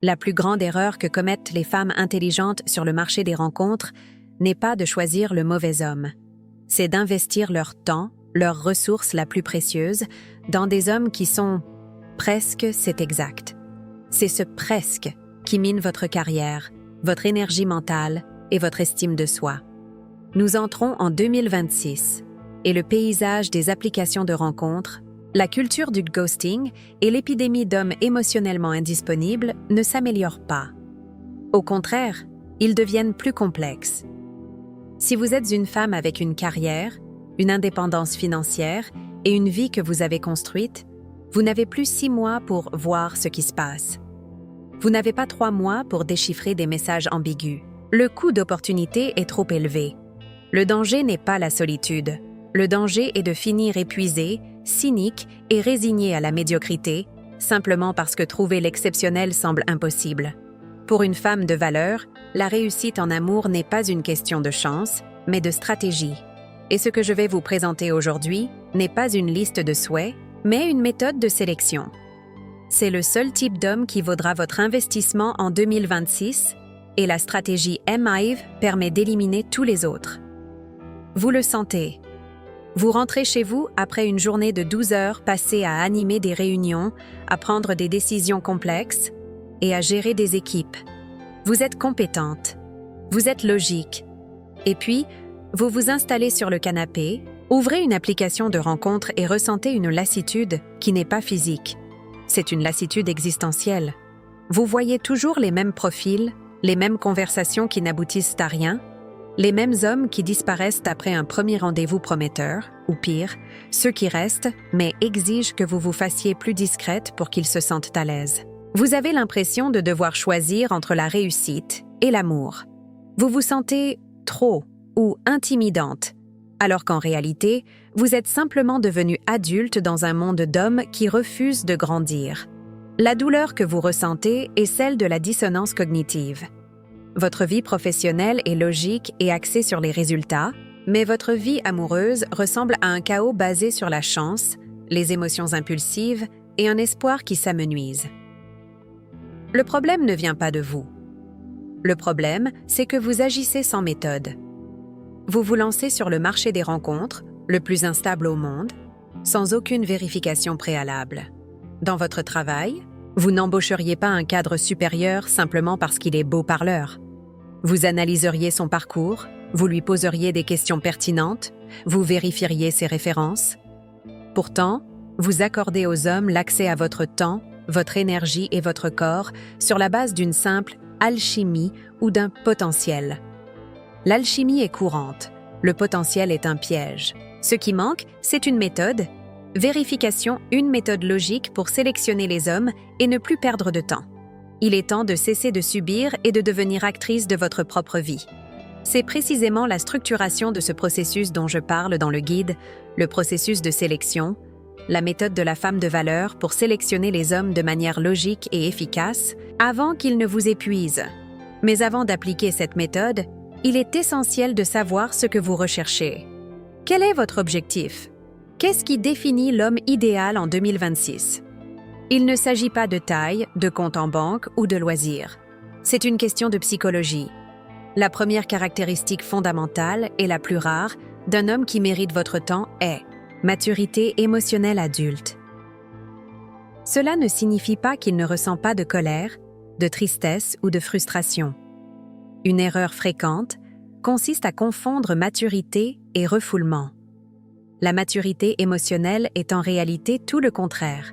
La plus grande erreur que commettent les femmes intelligentes sur le marché des rencontres n'est pas de choisir le mauvais homme. C'est d'investir leur temps, leur ressource la plus précieuse, dans des hommes qui sont presque, c'est exact. C'est ce presque qui mine votre carrière, votre énergie mentale et votre estime de soi. Nous entrons en 2026 et le paysage des applications de rencontres, la culture du ghosting et l'épidémie d'hommes émotionnellement indisponibles ne s'améliorent pas. Au contraire, ils deviennent plus complexes. Si vous êtes une femme avec une carrière, une indépendance financière et une vie que vous avez construite, vous n'avez plus 6 mois pour voir ce qui se passe. Vous n'avez pas 3 mois pour déchiffrer des messages ambigus. Le coût d'opportunité est trop élevé. Le danger n'est pas la solitude. Le danger est de finir épuisé, cynique et résigné à la médiocrité, simplement parce que trouver l'exceptionnel semble impossible. Pour une femme de valeur, la réussite en amour n'est pas une question de chance, mais de stratégie. Et ce que je vais vous présenter aujourd'hui n'est pas une liste de souhaits, mais une méthode de sélection. C'est le seul type d'homme qui vaudra votre investissement en 2026 et la stratégie M-Hive permet d'éliminer tous les autres. Vous le sentez. Vous rentrez chez vous après une journée de 12 heures passée à animer des réunions, à prendre des décisions complexes et à gérer des équipes. Vous êtes compétente. Vous êtes logique. Et puis, vous vous installez sur le canapé, ouvrez une application de rencontre et ressentez une lassitude qui n'est pas physique. C'est une lassitude existentielle. Vous voyez toujours les mêmes profils, les mêmes conversations qui n'aboutissent à rien, les mêmes hommes qui disparaissent après un premier rendez-vous prometteur, ou pire, ceux qui restent, mais exigent que vous vous fassiez plus discrète pour qu'ils se sentent à l'aise. Vous avez l'impression de devoir choisir entre la réussite et l'amour. Vous vous sentez trop ou intimidante, alors qu'en réalité, vous êtes simplement devenu adulte dans un monde d'hommes qui refusent de grandir. La douleur que vous ressentez est celle de la dissonance cognitive. Votre vie professionnelle est logique et axée sur les résultats, mais votre vie amoureuse ressemble à un chaos basé sur la chance, les émotions impulsives et un espoir qui s'amenuise. Le problème ne vient pas de vous. Le problème, c'est que vous agissez sans méthode. Vous vous lancez sur le marché des rencontres, le plus instable au monde, sans aucune vérification préalable. Dans votre travail, vous n'embaucheriez pas un cadre supérieur simplement parce qu'il est beau parleur. Vous analyseriez son parcours, vous lui poseriez des questions pertinentes, vous vérifieriez ses références. Pourtant, vous accordez aux hommes l'accès à votre temps, votre énergie et votre corps sur la base d'une simple alchimie ou d'un potentiel. L'alchimie est courante, le potentiel est un piège. Ce qui manque, c'est une méthode. Vérification, une méthode logique pour sélectionner les hommes et ne plus perdre de temps. Il est temps de cesser de subir et de devenir actrice de votre propre vie. C'est précisément la structuration de ce processus dont je parle dans le guide, le processus de sélection, la méthode de la femme de valeur pour sélectionner les hommes de manière logique et efficace avant qu'ils ne vous épuisent. Mais avant d'appliquer cette méthode, il est essentiel de savoir ce que vous recherchez. Quel est votre objectif? Qu'est-ce qui définit l'homme idéal en 2026? Il ne s'agit pas de taille, de compte en banque ou de loisirs. C'est une question de psychologie. La première caractéristique fondamentale et la plus rare d'un homme qui mérite votre temps est maturité émotionnelle adulte. Cela ne signifie pas qu'il ne ressent pas de colère, de tristesse ou de frustration. Une erreur fréquente consiste à confondre maturité et refoulement. La maturité émotionnelle est en réalité tout le contraire.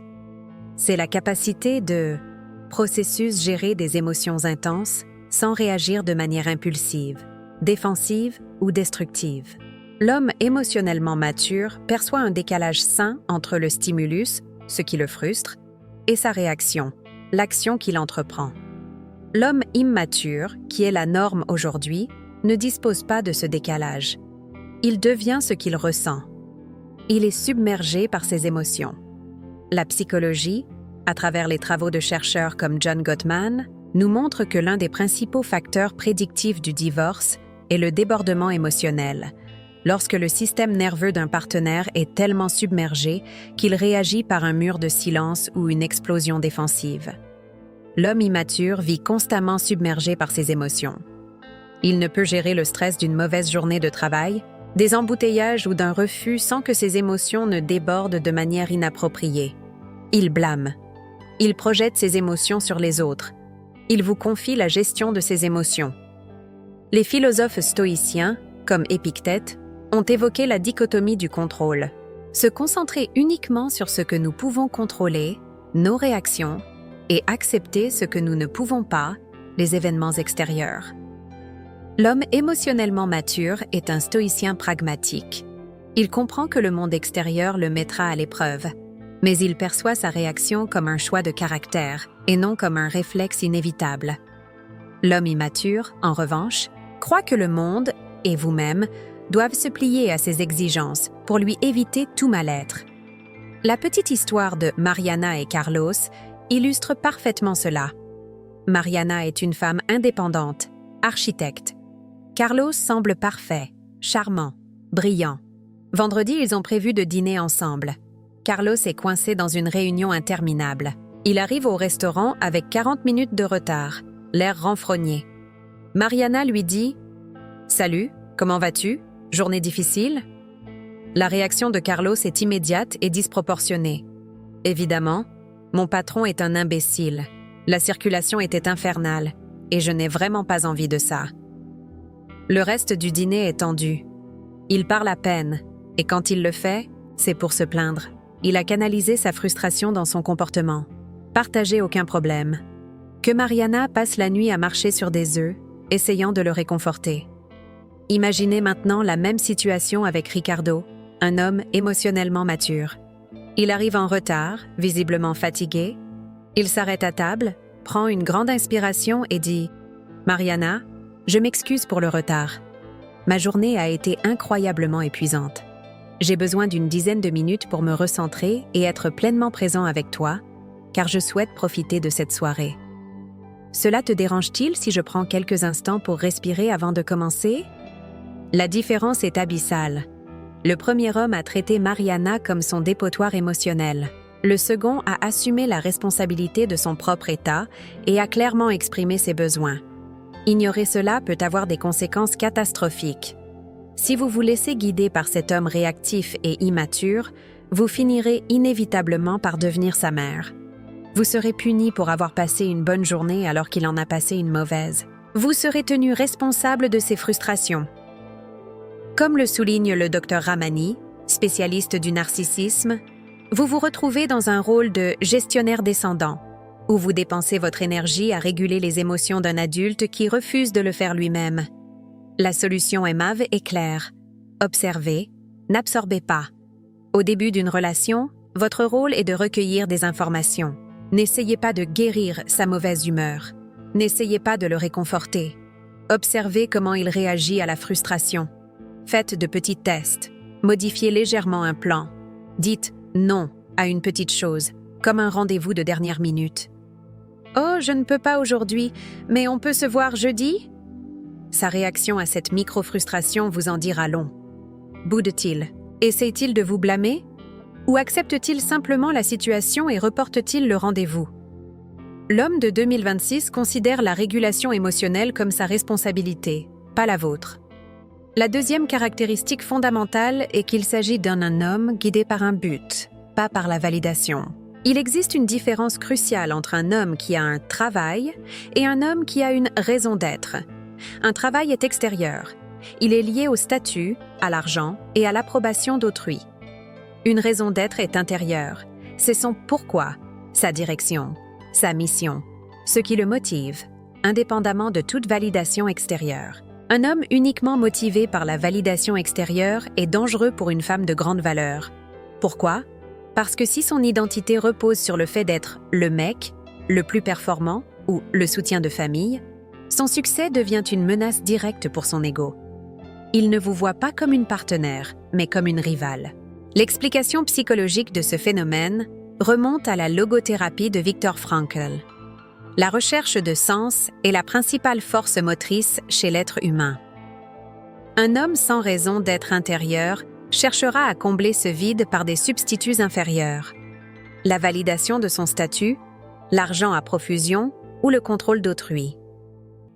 C'est la capacité de processus gérer des émotions intenses sans réagir de manière impulsive, défensive ou destructive. L'homme émotionnellement mature perçoit un décalage sain entre le stimulus, ce qui le frustre, et sa réaction, l'action qu'il entreprend. L'homme immature, qui est la norme aujourd'hui, ne dispose pas de ce décalage. Il devient ce qu'il ressent. Il est submergé par ses émotions. La psychologie, à travers les travaux de chercheurs comme John Gottman, nous montre que l'un des principaux facteurs prédictifs du divorce est le débordement émotionnel, lorsque le système nerveux d'un partenaire est tellement submergé qu'il réagit par un mur de silence ou une explosion défensive. l'homme immature vit constamment submergé par ses émotions. Il ne peut gérer le stress d'une mauvaise journée de travail, des embouteillages ou d'un refus sans que ses émotions ne débordent de manière inappropriée. Il blâme. Il projette ses émotions sur les autres. Il vous confie la gestion de ses émotions. Les philosophes stoïciens, comme Épictète, ont évoqué la dichotomie du contrôle. Se concentrer uniquement sur ce que nous pouvons contrôler, nos réactions, et accepter ce que nous ne pouvons pas, les événements extérieurs. L'homme émotionnellement mature est un stoïcien pragmatique. Il comprend que le monde extérieur le mettra à l'épreuve, mais il perçoit sa réaction comme un choix de caractère et non comme un réflexe inévitable. L'homme immature, en revanche, croit que le monde, et vous-même, doivent se plier à ses exigences pour lui éviter tout mal-être. La petite histoire de Mariana et Carlos illustre parfaitement cela. Mariana est une femme indépendante, architecte. Carlos semble parfait, charmant, brillant. Vendredi, ils ont prévu de dîner ensemble. Carlos est coincé dans une réunion interminable. Il arrive au restaurant avec 40 minutes de retard, l'air renfrogné. Mariana lui dit « Salut, comment vas-tu? Journée difficile ?» La réaction de Carlos est immédiate et disproportionnée. Évidemment, mon patron est un imbécile. La circulation était infernale et je n'ai vraiment pas envie de ça. Le reste du dîner est tendu. Il parle à peine, et quand il le fait, c'est pour se plaindre. Il a canalisé sa frustration dans son comportement. Partagez aucun problème. Que Mariana passe la nuit à marcher sur des œufs, essayant de le réconforter. Imaginez maintenant la même situation avec Ricardo, un homme émotionnellement mature. Il arrive en retard, visiblement fatigué. Il s'arrête à table, prend une grande inspiration et dit « Mariana, je m'excuse pour le retard. Ma journée a été incroyablement épuisante. J'ai besoin d'une dizaine de minutes pour me recentrer et être pleinement présent avec toi, car je souhaite profiter de cette soirée. Cela te dérange-t-il si je prends quelques instants pour respirer avant de commencer ?» La différence est abyssale. Le premier homme a traité Mariana comme son dépotoir émotionnel. Le second a assumé la responsabilité de son propre état et a clairement exprimé ses besoins. Ignorer cela peut avoir des conséquences catastrophiques. Si vous vous laissez guider par cet homme réactif et immature, vous finirez inévitablement par devenir sa mère. Vous serez puni pour avoir passé une bonne journée alors qu'il en a passé une mauvaise. Vous serez tenu responsable de ses frustrations. Comme le souligne le Dr Ramani, spécialiste du narcissisme, vous vous retrouvez dans un rôle de gestionnaire descendant, où vous dépensez votre énergie à réguler les émotions d'un adulte qui refuse de le faire lui-même. La solution aimable est claire. Observez, n'absorbez pas. Au début d'une relation, votre rôle est de recueillir des informations. N'essayez pas de guérir sa mauvaise humeur. N'essayez pas de le réconforter. Observez comment il réagit à la frustration. Faites de petits tests. Modifiez légèrement un plan. Dites « non » à une petite chose, comme un rendez-vous de dernière minute. « Oh, je ne peux pas aujourd'hui, mais on peut se voir jeudi ?» Sa réaction à cette micro-frustration vous en dira long. Boude-t-il? Essaie-t-il de vous blâmer? Ou accepte-t-il simplement la situation et reporte-t-il le rendez-vous? L'homme de 2026 considère la régulation émotionnelle comme sa responsabilité, pas la vôtre. La deuxième caractéristique fondamentale est qu'il s'agit d'un homme guidé par un but, pas par la validation. Il existe une différence cruciale entre un homme qui a un travail et un homme qui a une raison d'être. Un travail est extérieur. Il est lié au statut, à l'argent et à l'approbation d'autrui. Une raison d'être est intérieure. C'est son pourquoi, sa direction, sa mission, ce qui le motive, indépendamment de toute validation extérieure. Un homme uniquement motivé par la validation extérieure est dangereux pour une femme de grande valeur. Pourquoi? Parce que si son identité repose sur le fait d'être le mec, le plus performant ou le soutien de famille, son succès devient une menace directe pour son ego. Il ne vous voit pas comme une partenaire, mais comme une rivale. L'explication psychologique de ce phénomène remonte à la logothérapie de Viktor Frankl. La recherche de sens est la principale force motrice chez l'être humain. Un homme sans raison d'être intérieur cherchera à combler ce vide par des substituts inférieurs. La validation de son statut, l'argent à profusion ou le contrôle d'autrui.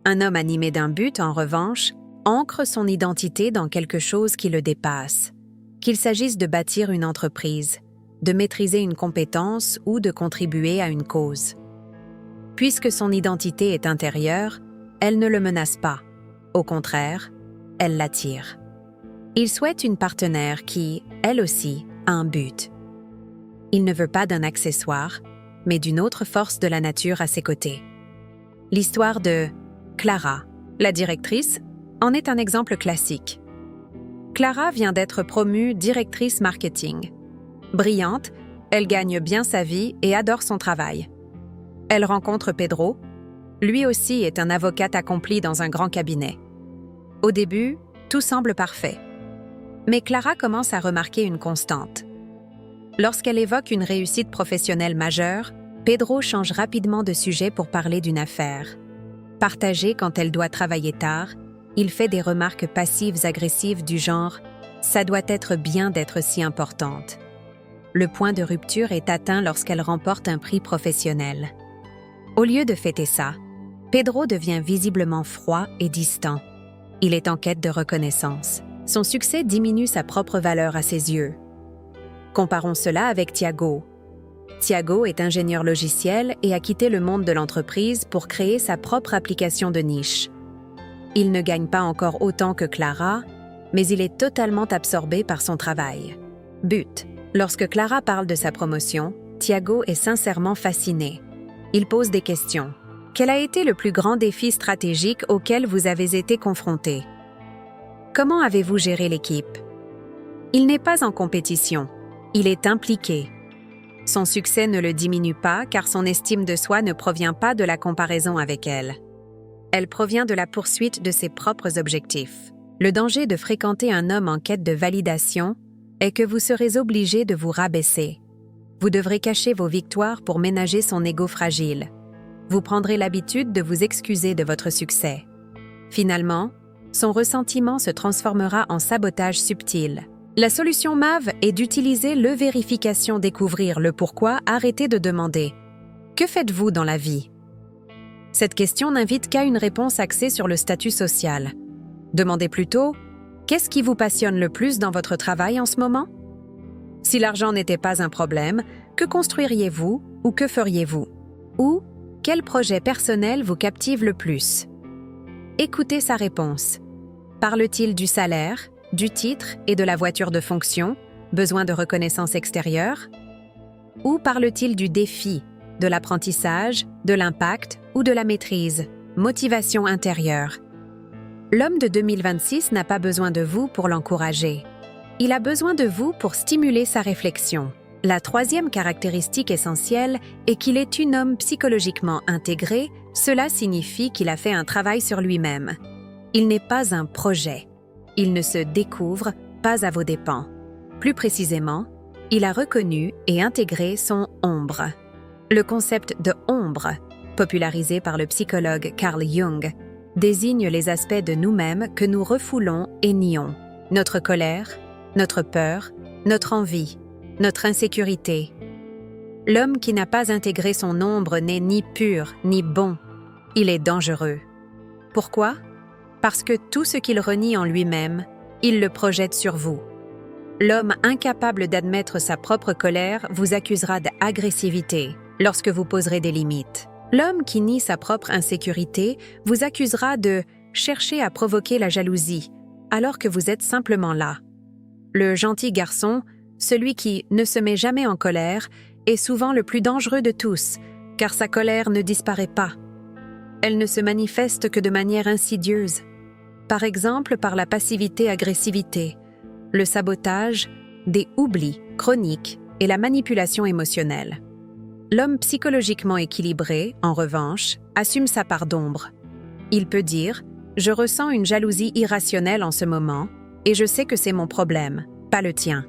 Un homme animé d'un but, en revanche, ancre son identité dans quelque chose qui le dépasse, qu'il s'agisse de bâtir une entreprise, de maîtriser une compétence ou de contribuer à une cause. Puisque son identité est intérieure, elle ne le menace pas. Au contraire, elle l'attire. Il souhaite une partenaire qui, elle aussi, a un but. Il ne veut pas d'un accessoire, mais d'une autre force de la nature à ses côtés. L'histoire de Clara, la directrice, en est un exemple classique. Clara vient d'être promue directrice marketing. Brillante, elle gagne bien sa vie et adore son travail. Elle rencontre Pedro. Lui aussi est un avocat accompli dans un grand cabinet. Au début, tout semble parfait. Mais Clara commence à remarquer une constante. Lorsqu'elle évoque une réussite professionnelle majeure, Pedro change rapidement de sujet pour parler d'une affaire. Partagée quand elle doit travailler tard, il fait des remarques passives-agressives du genre « ça doit être bien d'être si importante ». Le point de rupture est atteint lorsqu'elle remporte un prix professionnel. Au lieu de fêter ça, Pedro devient visiblement froid et distant. Il est en quête de reconnaissance. Son succès diminue sa propre valeur à ses yeux. Comparons cela avec Thiago. Thiago est ingénieur logiciel et a quitté le monde de l'entreprise pour créer sa propre application de niche. Il ne gagne pas encore autant que Clara, mais il est totalement absorbé par son travail. But. Lorsque Clara parle de sa promotion, Thiago est sincèrement fasciné. Il pose des questions. Quel a été le plus grand défi stratégique auquel vous avez été confronté? Comment avez-vous géré l'équipe? Il n'est pas en compétition, il est impliqué. Son succès ne le diminue pas car son estime de soi ne provient pas de la comparaison avec elle. Elle provient de la poursuite de ses propres objectifs. Le danger de fréquenter un homme en quête de validation est que vous serez obligé de vous rabaisser. Vous devrez cacher vos victoires pour ménager son ego fragile. Vous prendrez l'habitude de vous excuser de votre succès. Finalement, son ressentiment se transformera en sabotage subtil. La solution MAV est d'utiliser le vérification découvrir le pourquoi, arrêtez de demander « Que faites-vous dans la vie ?» Cette question n'invite qu'à une réponse axée sur le statut social. Demandez plutôt « Qu'est-ce qui vous passionne le plus dans votre travail en ce moment ?» Si l'argent n'était pas un problème, que construiriez-vous ou que feriez-vous? Ou quel projet personnel vous captive le plus? Écoutez sa réponse. Parle-t-il du salaire, du titre et de la voiture de fonction, besoin de reconnaissance extérieure? Ou parle-t-il du défi, de l'apprentissage, de l'impact ou de la maîtrise, motivation intérieure? L'homme de 2026 n'a pas besoin de vous pour l'encourager. Il a besoin de vous pour stimuler sa réflexion. La troisième caractéristique essentielle est qu'il est un homme psychologiquement intégré, cela signifie qu'il a fait un travail sur lui-même. Il n'est pas un projet. Il ne se découvre pas à vos dépens. Plus précisément, il a reconnu et intégré son ombre. Le concept de ombre, popularisé par le psychologue Carl Jung, désigne les aspects de nous-mêmes que nous refoulons et nions. Notre colère, notre peur, notre envie, notre insécurité. L'homme qui n'a pas intégré son ombre n'est ni pur ni bon. Il est dangereux. Pourquoi? Parce que tout ce qu'il renie en lui-même, il le projette sur vous. L'homme incapable d'admettre sa propre colère vous accusera d'agressivité lorsque vous poserez des limites. L'homme qui nie sa propre insécurité vous accusera de chercher à provoquer la jalousie, alors que vous êtes simplement là. Le gentil garçon, celui qui ne se met jamais en colère, est souvent le plus dangereux de tous, car sa colère ne disparaît pas. Elle ne se manifeste que de manière insidieuse. Par exemple, par la passivité-agressivité, le sabotage, des oublis chroniques et la manipulation émotionnelle. L'homme psychologiquement équilibré, en revanche, assume sa part d'ombre. Il peut dire « Je ressens une jalousie irrationnelle en ce moment et je sais que c'est mon problème, pas le tien. »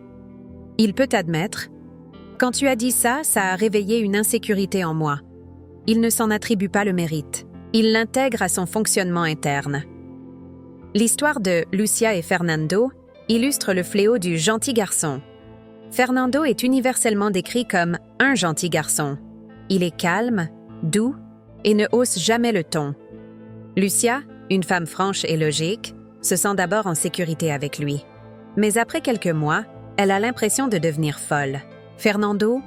Il peut admettre « Quand tu as dit ça, ça a réveillé une insécurité en moi. » Il ne s'en attribue pas le mérite. Il l'intègre à son fonctionnement interne. L'histoire de Lucia et Fernando illustre le fléau du gentil garçon. Fernando est universellement décrit comme un gentil garçon. Il est calme, doux, et ne hausse jamais le ton. Lucia, une femme franche et logique, se sent d'abord en sécurité avec lui. Mais après quelques mois, elle a l'impression de devenir folle. Fernando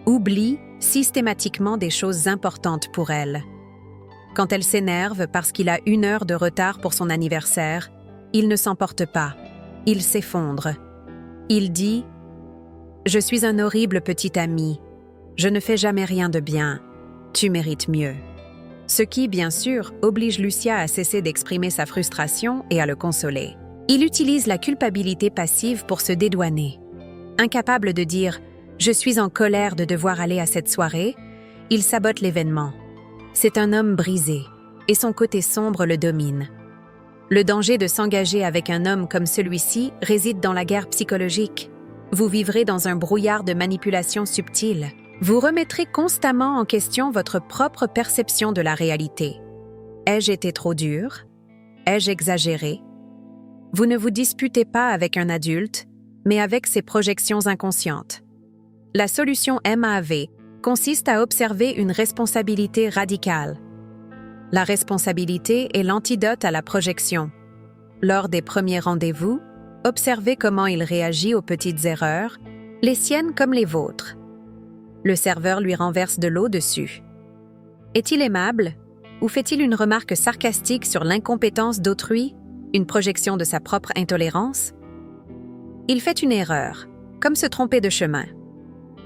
oublie systématiquement des choses importantes pour elle. Quand elle s'énerve parce qu'il a 1 heure de retard pour son anniversaire, il ne s'emporte pas. Il s'effondre. Il dit « Je suis un horrible petit ami. Je ne fais jamais rien de bien. Tu mérites mieux. » Ce qui, bien sûr, oblige Lucia à cesser d'exprimer sa frustration et à le consoler. Il utilise la culpabilité passive pour se dédouaner. Incapable de dire « Je suis en colère de devoir aller à cette soirée », il sabote l'événement. C'est un homme brisé, et son côté sombre le domine. Le danger de s'engager avec un homme comme celui-ci réside dans la guerre psychologique. Vous vivrez dans un brouillard de manipulation subtile. Vous remettrez constamment en question votre propre perception de la réalité. Ai-je été trop dur? Ai-je exagéré? Vous ne vous disputez pas avec un adulte, mais avec ses projections inconscientes. La solution MAV consiste à observer une responsabilité radicale. La responsabilité est l'antidote à la projection. Lors des premiers rendez-vous, observez comment il réagit aux petites erreurs, les siennes comme les vôtres. Le serveur lui renverse de l'eau dessus. Est-il aimable ou fait-il une remarque sarcastique sur l'incompétence d'autrui, une projection de sa propre intolérance? Il fait une erreur, comme se tromper de chemin.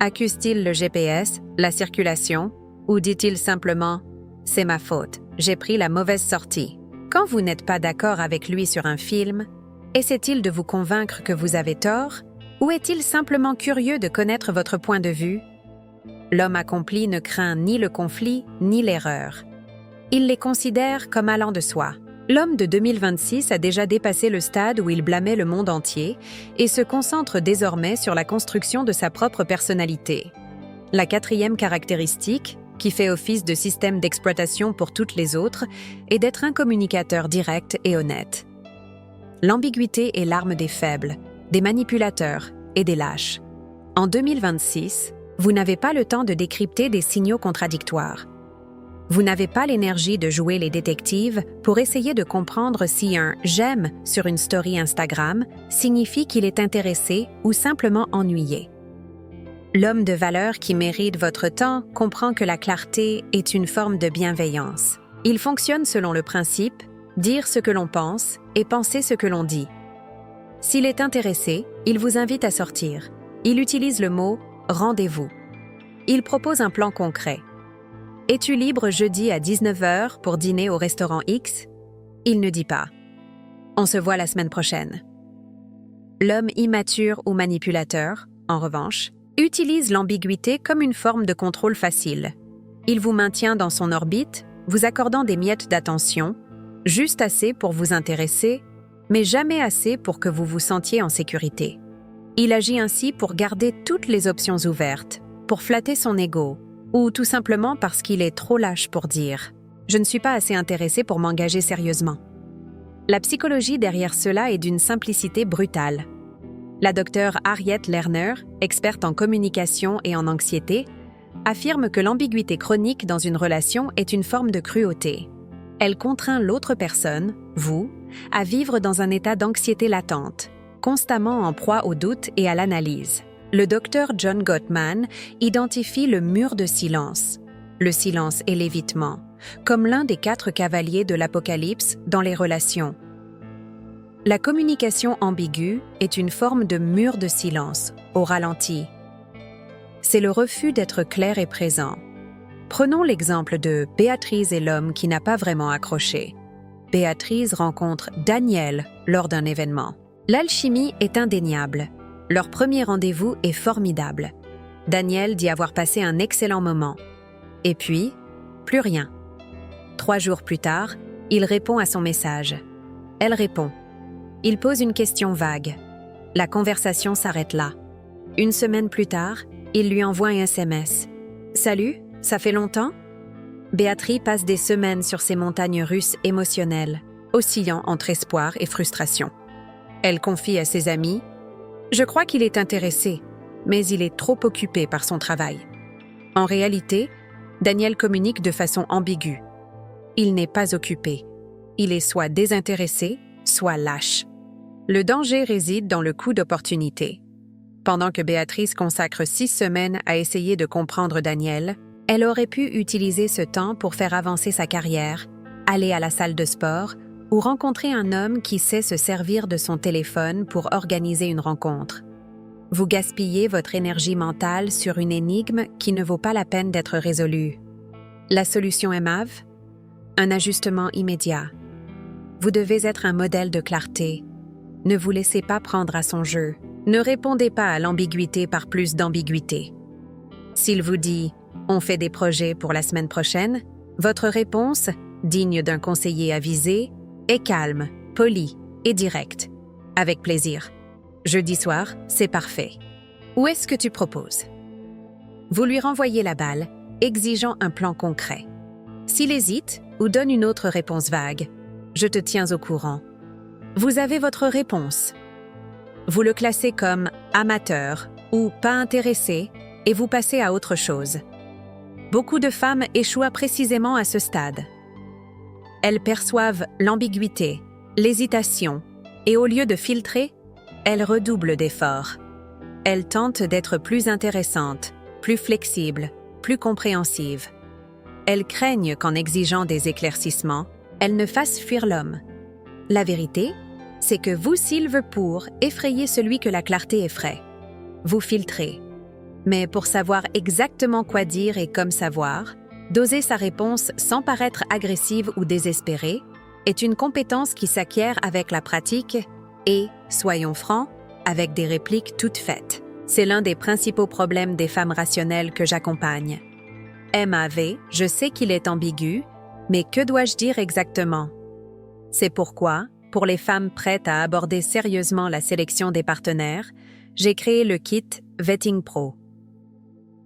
Accuse-t-il le GPS, la circulation, ou dit-il simplement « C'est ma faute, j'ai pris la mauvaise sortie ». Quand vous n'êtes pas d'accord avec lui sur un film, essaie-t-il de vous convaincre que vous avez tort, ou est-il simplement curieux de connaître votre point de vue? L'homme accompli ne craint ni le conflit ni l'erreur. Il les considère comme allant de soi. L'homme de 2026 a déjà dépassé le stade où il blâmait le monde entier et se concentre désormais sur la construction de sa propre personnalité. La 4e caractéristique, qui fait office de système d'exploitation pour toutes les autres, est d'être un communicateur direct et honnête. L'ambiguïté est l'arme des faibles, des manipulateurs et des lâches. En 2026, vous n'avez pas le temps de décrypter des signaux contradictoires. Vous n'avez pas l'énergie de jouer les détectives pour essayer de comprendre si un « j'aime » sur une story Instagram signifie qu'il est intéressé ou simplement ennuyé. L'homme de valeur qui mérite votre temps comprend que la clarté est une forme de bienveillance. Il fonctionne selon le principe « dire ce que l'on pense et penser ce que l'on dit ». S'il est intéressé, il vous invite à sortir. Il utilise le mot « rendez-vous ». Il propose un plan concret. Es-tu libre jeudi à 19h pour dîner au restaurant X? Il ne dit pas. On se voit la semaine prochaine. L'homme immature ou manipulateur, en revanche, utilise l'ambiguïté comme une forme de contrôle facile. Il vous maintient dans son orbite, vous accordant des miettes d'attention, juste assez pour vous intéresser, mais jamais assez pour que vous vous sentiez en sécurité. Il agit ainsi pour garder toutes les options ouvertes, pour flatter son ego, ou tout simplement parce qu'il est trop lâche pour dire « Je ne suis pas assez intéressé pour m'engager sérieusement ». La psychologie derrière cela est d'une simplicité brutale. La docteure Harriet Lerner, experte en communication et en anxiété, affirme que l'ambiguïté chronique dans une relation est une forme de cruauté. Elle contraint l'autre personne, vous, à vivre dans un état d'anxiété latente, constamment en proie au doute et à l'analyse. Le docteur John Gottman identifie le mur de silence, le silence et l'évitement, comme l'un des 4 cavaliers de l'Apocalypse dans les relations. La communication ambiguë est une forme de mur de silence, au ralenti. C'est le refus d'être clair et présent. Prenons l'exemple de Béatrice et l'homme qui n'a pas vraiment accroché. Béatrice rencontre Daniel lors d'un événement. L'alchimie est indéniable. Leur premier rendez-vous est formidable. Daniel dit avoir passé un excellent moment. Et puis, plus rien. 3 jours plus tard, il répond à son message. Elle répond. Il pose une question vague. La conversation s'arrête là. 1 semaine plus tard, il lui envoie un SMS. « Salut, ça fait longtemps ?» Béatrice passe des semaines sur ces montagnes russes émotionnelles, oscillant entre espoir et frustration. Elle confie à ses amis « Je crois qu'il est intéressé, mais il est trop occupé par son travail. » En réalité, Daniel communique de façon ambiguë. Il n'est pas occupé. Il est soit désintéressé, soit lâche. Le danger réside dans le coût d'opportunité. Pendant que Béatrice consacre 6 semaines à essayer de comprendre Daniel, elle aurait pu utiliser ce temps pour faire avancer sa carrière, aller à la salle de sport ou rencontrer un homme qui sait se servir de son téléphone pour organiser une rencontre. Vous gaspillez votre énergie mentale sur une énigme qui ne vaut pas la peine d'être résolue. La solution est Mav? Un ajustement immédiat. Vous devez être un modèle de clarté. Ne vous laissez pas prendre à son jeu. Ne répondez pas à l'ambiguïté par plus d'ambiguïté. S'il vous dit « on fait des projets pour la semaine prochaine », votre réponse, digne d'un conseiller avisé, est calme, polie et directe. Avec plaisir. Jeudi soir, c'est parfait. Où est-ce que tu proposes? Vous lui renvoyez la balle, exigeant un plan concret. S'il hésite ou donne une autre réponse vague, je te tiens au courant. Vous avez votre réponse. Vous le classez comme amateur ou pas intéressé et vous passez à autre chose. Beaucoup de femmes échouent précisément à ce stade. Elles perçoivent l'ambiguïté, l'hésitation et au lieu de filtrer, elles redoublent d'efforts. Elles tentent d'être plus intéressantes, plus flexibles, plus compréhensives. Elles craignent qu'en exigeant des éclaircissements, elles ne fassent fuir l'homme. La vérité, c'est que vous silvez pour effrayer celui que la clarté effraie. Vous filtrez. Mais pour savoir exactement quoi dire et comme savoir, doser sa réponse sans paraître agressive ou désespérée est une compétence qui s'acquiert avec la pratique et, soyons francs, avec des répliques toutes faites. C'est l'un des principaux problèmes des femmes rationnelles que j'accompagne. MAV, je sais qu'il est ambigu, mais que dois-je dire exactement? C'est pourquoi, pour les femmes prêtes à aborder sérieusement la sélection des partenaires, j'ai créé le kit Vetting Pro.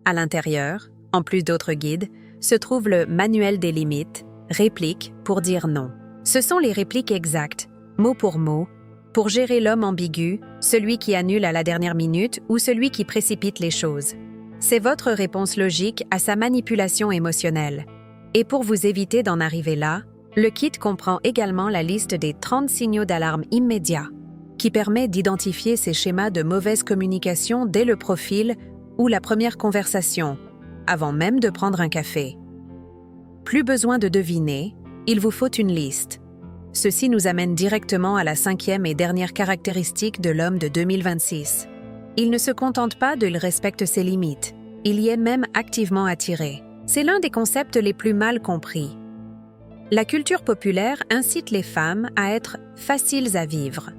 À l'intérieur, en plus d'autres guides, se trouve le manuel des limites, répliques pour dire non. Ce sont les répliques exactes, mot pour mot, pour gérer l'homme ambigu, celui qui annule à la dernière minute ou celui qui précipite les choses. C'est votre réponse logique à sa manipulation émotionnelle. Et pour vous éviter d'en arriver là, le kit comprend également la liste des 30 signaux d'alarme immédiats, qui permet d'identifier ces schémas de mauvaise communication dès le profil ou la première conversation, avant même de prendre un café. Plus besoin de deviner, il vous faut une liste. Ceci nous amène directement à la 5e et dernière caractéristique de l'homme de 2026. Il ne se contente pas de « il respecte ses limites », il y est même activement attiré. C'est l'un des concepts les plus mal compris. La culture populaire incite les femmes à être faciles à vivre.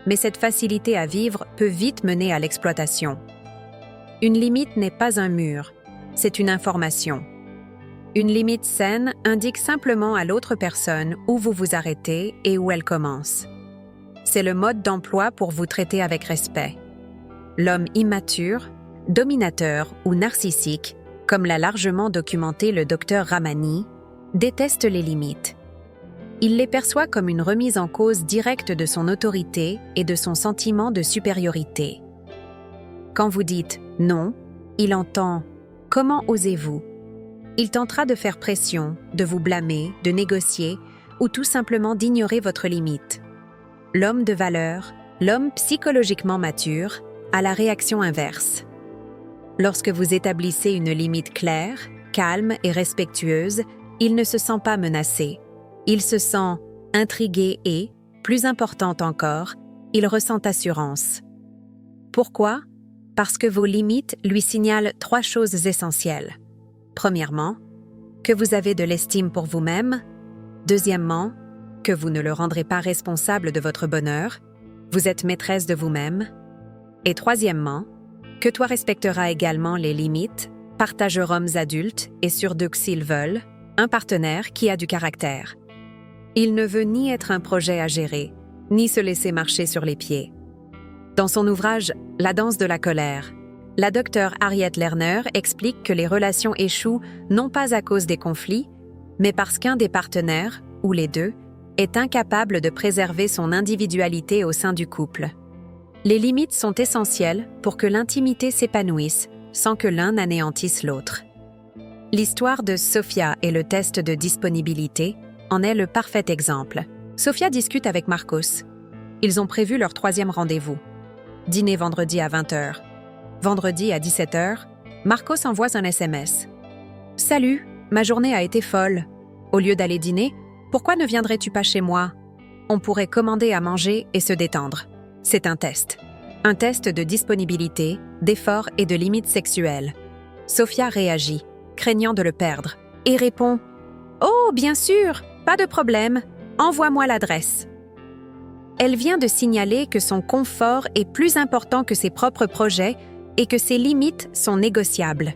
Mais cette facilité à vivre peut vite mener à l'exploitation. Une limite n'est pas un mur, c'est une information. Une limite saine indique simplement à l'autre personne où vous vous arrêtez et où elle commence. C'est le mode d'emploi pour vous traiter avec respect. L'homme immature, dominateur ou narcissique, comme l'a largement documenté le docteur Ramani, déteste les limites. Il les perçoit comme une remise en cause directe de son autorité et de son sentiment de supériorité. Quand vous dites « non », il entend « comment osez-vous » Il tentera de faire pression, de vous blâmer, de négocier ou tout simplement d'ignorer votre limite. L'homme de valeur, l'homme psychologiquement mature, a la réaction inverse. Lorsque vous établissez une limite claire, calme et respectueuse, il ne se sent pas menacé. Il se sent intrigué et, plus important encore, il ressent assurance. Pourquoi? Parce que vos limites lui signalent 3 choses essentielles. Premièrement, que vous avez de l'estime pour vous-même. Deuxièmement, que vous ne le rendrez pas responsable de votre bonheur. Vous êtes maîtresse de vous-même. Et troisièmement, que toi respectera également les limites, partageront adultes et sur deux s'ils veulent, un partenaire qui a du caractère. Il ne veut ni être un projet à gérer, ni se laisser marcher sur les pieds. Dans son ouvrage « La danse de la colère », la docteure Harriet Lerner explique que les relations échouent non pas à cause des conflits, mais parce qu'un des partenaires, ou les deux, est incapable de préserver son individualité au sein du couple. Les limites sont essentielles pour que l'intimité s'épanouisse sans que l'un n'anéantisse l'autre. L'histoire de Sofia et le test de disponibilité en est le parfait exemple. Sofia discute avec Marcos. Ils ont prévu leur 3e rendez-vous. Dîner vendredi à 20h. Vendredi à 17h, Marcos envoie un SMS. « Salut, ma journée a été folle. Au lieu d'aller dîner, pourquoi ne viendrais-tu pas chez moi? On pourrait commander à manger et se détendre. C'est un test. Un test de disponibilité, d'effort et de limites sexuelles. » Sofia réagit, craignant de le perdre, et répond « Oh, bien sûr, pas de problème, envoie-moi l'adresse. » Elle vient de signaler que son confort est plus important que ses propres projets et que ses limites sont négociables.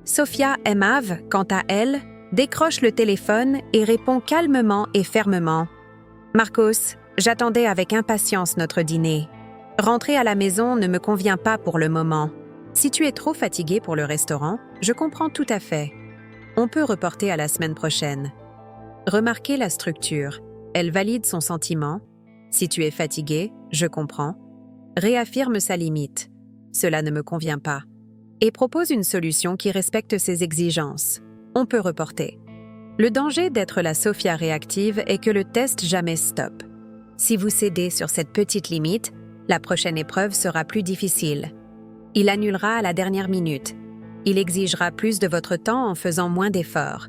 Sofia aimave, quant à elle, décroche le téléphone et répond calmement et fermement « Marcos, j'attendais avec impatience notre dîner. Rentrer à la maison ne me convient pas pour le moment. Si tu es trop fatigué pour le restaurant, je comprends tout à fait. On peut reporter à la semaine prochaine. » Remarquez la structure. Elle valide son sentiment. Si tu es fatigué, je comprends. Réaffirme sa limite. Cela ne me convient pas. Et propose une solution qui respecte ses exigences. On peut reporter. Le danger d'être la Sofia réactive est que le test jamais stoppe. Si vous cédez sur cette petite limite, la prochaine épreuve sera plus difficile. Il annulera à la dernière minute. Il exigera plus de votre temps en faisant moins d'efforts.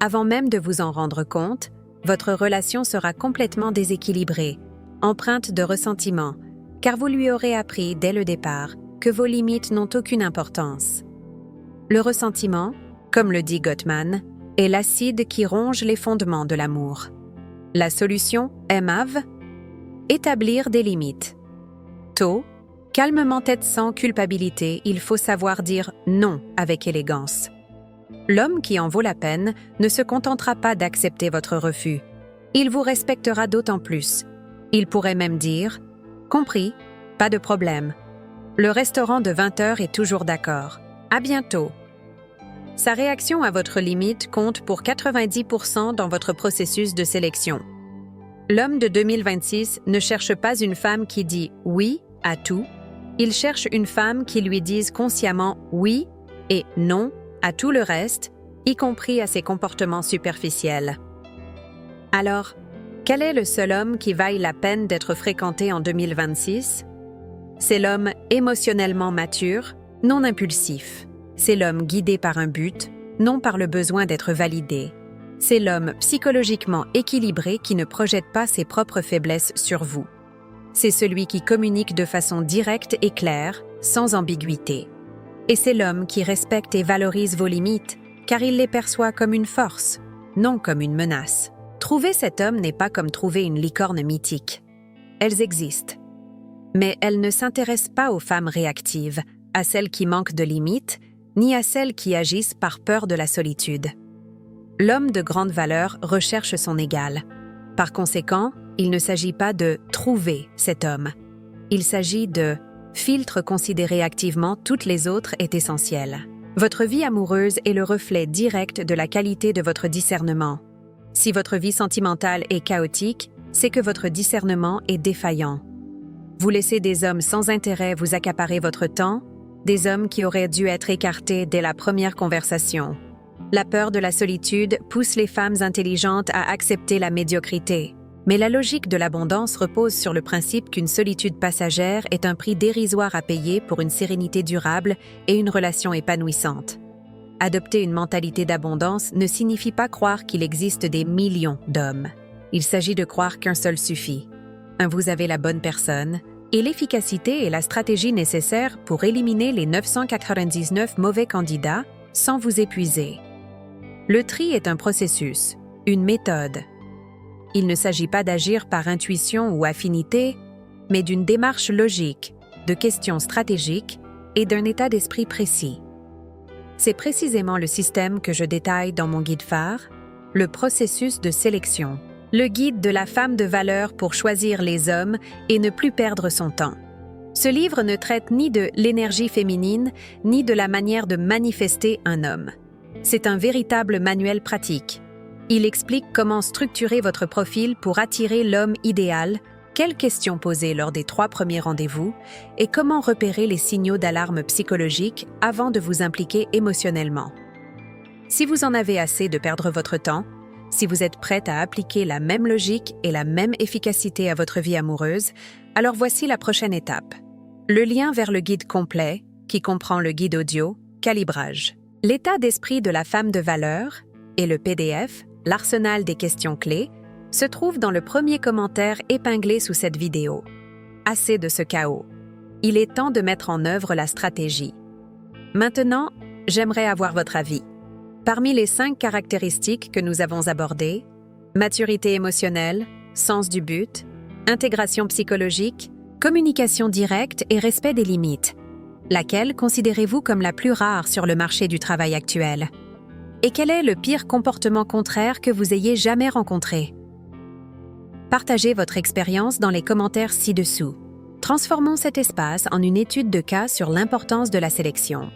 Avant même de vous en rendre compte, votre relation sera complètement déséquilibrée, empreinte de ressentiment, car vous lui aurez appris dès le départ que vos limites n'ont aucune importance. Le ressentiment, comme le dit Gottman, est l'acide qui ronge les fondements de l'amour. La solution est Mav, établir des limites. Tôt, calmement tête sans culpabilité, il faut savoir dire non avec élégance. L'homme qui en vaut la peine ne se contentera pas d'accepter votre refus. Il vous respectera d'autant plus. Il pourrait même dire « Compris, pas de problème. Le restaurant de 20h est toujours d'accord. À bientôt. » Sa réaction à votre limite compte pour 90% dans votre processus de sélection. L'homme de 2026 ne cherche pas une femme qui dit « oui » à tout. Il cherche une femme qui lui dise consciemment « oui » et « non » à tout le reste, y compris à ses comportements superficiels. Alors, quel est le seul homme qui vaille la peine d'être fréquenté en 2026? C'est l'homme émotionnellement mature, non impulsif. C'est l'homme guidé par un but, non par le besoin d'être validé. C'est l'homme psychologiquement équilibré qui ne projette pas ses propres faiblesses sur vous. C'est celui qui communique de façon directe et claire, sans ambiguïté. Et c'est l'homme qui respecte et valorise vos limites, car il les perçoit comme une force, non comme une menace. Trouver cet homme n'est pas comme trouver une licorne mythique. Elles existent. Mais elles ne s'intéressent pas aux femmes réactives, à celles qui manquent de limites, ni à celles qui agissent par peur de la solitude. L'homme de grande valeur recherche son égal. Par conséquent, il ne s'agit pas de « trouver » cet homme. Il s'agit de « filtre considéré activement toutes les autres est essentiel ». Votre vie amoureuse est le reflet direct de la qualité de votre discernement. Si votre vie sentimentale est chaotique, c'est que votre discernement est défaillant. Vous laissez des hommes sans intérêt vous accaparer votre temps, des hommes qui auraient dû être écartés dès la première conversation. La peur de la solitude pousse les femmes intelligentes à accepter la médiocrité. Mais la logique de l'abondance repose sur le principe qu'une solitude passagère est un prix dérisoire à payer pour une sérénité durable et une relation épanouissante. Adopter une mentalité d'abondance ne signifie pas croire qu'il existe des millions d'hommes. Il s'agit de croire qu'un seul suffit. Vous avez la bonne personne, et l'efficacité est la stratégie nécessaire pour éliminer les 999 mauvais candidats sans vous épuiser. Le tri est un processus, une méthode. Il ne s'agit pas d'agir par intuition ou affinité, mais d'une démarche logique, de questions stratégiques et d'un état d'esprit précis. C'est précisément le système que je détaille dans mon guide phare, le processus de sélection, le guide de la femme de valeur pour choisir les hommes et ne plus perdre son temps. Ce livre ne traite ni de l'énergie féminine, ni de la manière de manifester un homme. C'est un véritable manuel pratique. Il explique comment structurer votre profil pour attirer l'homme idéal, quelles questions poser lors des 3 premiers rendez-vous et comment repérer les signaux d'alarme psychologique avant de vous impliquer émotionnellement. Si vous en avez assez de perdre votre temps, si vous êtes prête à appliquer la même logique et la même efficacité à votre vie amoureuse, alors voici la prochaine étape. Le lien vers le guide complet, qui comprend le guide audio, calibrage. L'état d'esprit de la femme de valeur et le PDF, l'arsenal des questions clés, se trouve dans le premier commentaire épinglé sous cette vidéo. Assez de ce chaos. Il est temps de mettre en œuvre la stratégie. Maintenant, j'aimerais avoir votre avis. Parmi les 5 caractéristiques que nous avons abordées, maturité émotionnelle, sens du but, intégration psychologique, communication directe et respect des limites, laquelle considérez-vous comme la plus rare sur le marché du travail actuel? Et quel est le pire comportement contraire que vous ayez jamais rencontré? Partagez votre expérience dans les commentaires ci-dessous. Transformons cet espace en une étude de cas sur l'importance de la sélection.